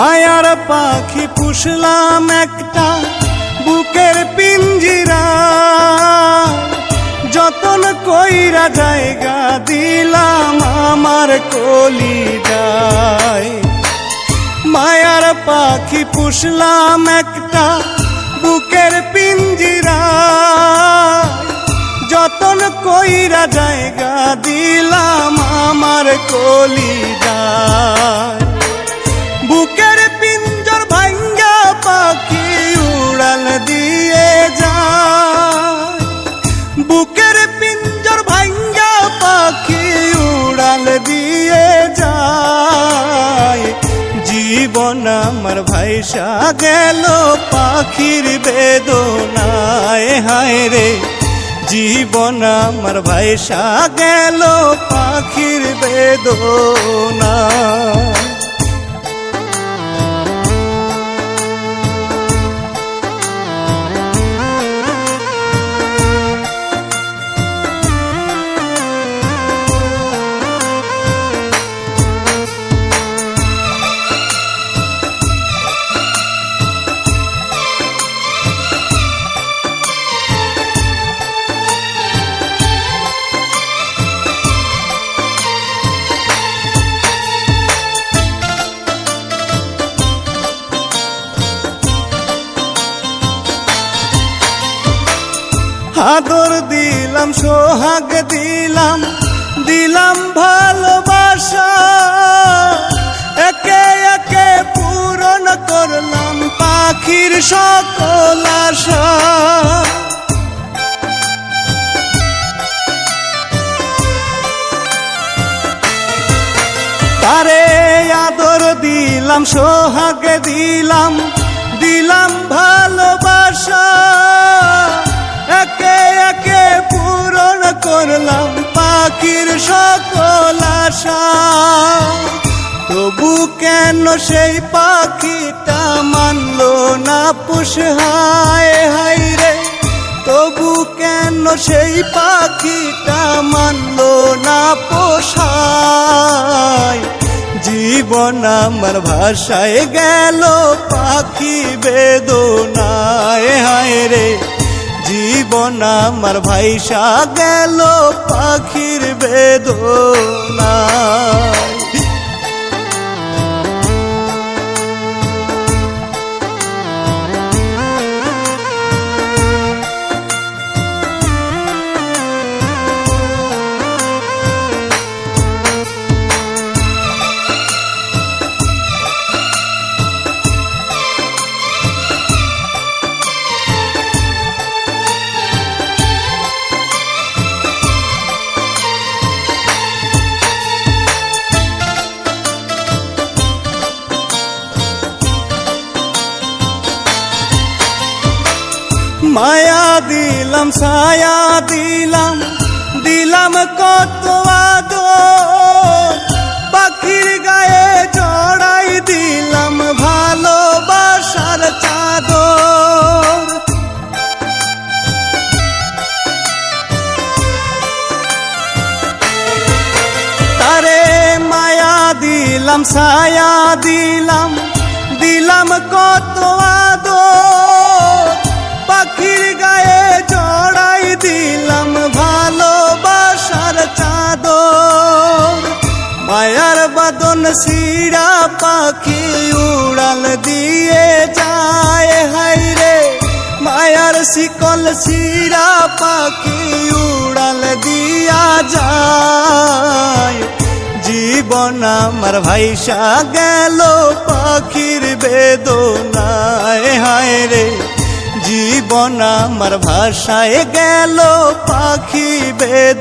মায়ার পাখি পুষলাম একটা বুকের পিঞ্জিরা, যতন কইরা জায়গা দিলাম আমার কলিজায়। মায়ার পাখি পুষলাম একটা বুকের পিঞ্জিরা, যতন কইরা জায়গা দিলাম আমার কলিজায়। বুকের পিঞ্জর ভাঙ্গা পাখি উড়াল দিয়ে যায়, বুকের পিঞ্জর ভাঙ্গা পাখি উড়াল দিয়ে যায়। জীবন আমার ভাইসা গেল পাখির বেদনায়, হায় রে জীবন আমার ভাইসা গেল পাখির বেদনায়। আদর দিলাম সোহাগ দিলাম, দিলাম ভালোবাসা, একে একে পূরণ করলাম পাখির সকল আশা। তারে আদর দিলাম সোহাগ দিলাম, দিলাম ভালোবাসা, একে একে পূরণ করলাম পাখির সকল আশা। তবু কেন সেই পাখিটা মানলো না পুষ, হায় হায় রে তবু কেন সেই পাখিটা মানলো না পোষায়। জীবন আমার ভাষায় গেল পাখি বেদনায়, হায় রে জীবন আমার ভাইসা গেল পাখির বেদনায়। মায়া দিলাম ছায়া দিলাম, দিলাম কত আদর, পাখির গায়ে জড়াই দিলাম ভালোবাসার চাদর। তারে মায়া দিলাম ছায়া দিলাম, দিলাম কত আদর, পাখির গায়ে জড়াই দিলাম ভালোবাসার চাদর। মায়ার বাদন শিরা পাখি উড়াল দিয়ে যায়, হায় রে মায়ার শিকল শিরা পাখি উড়াল দিয়া যায়। জীবন আমার ভাইসা গেল পাখির বেদনায়, হায় রে জীবন আমার ভাষায় গেল পাখি বেদনায়।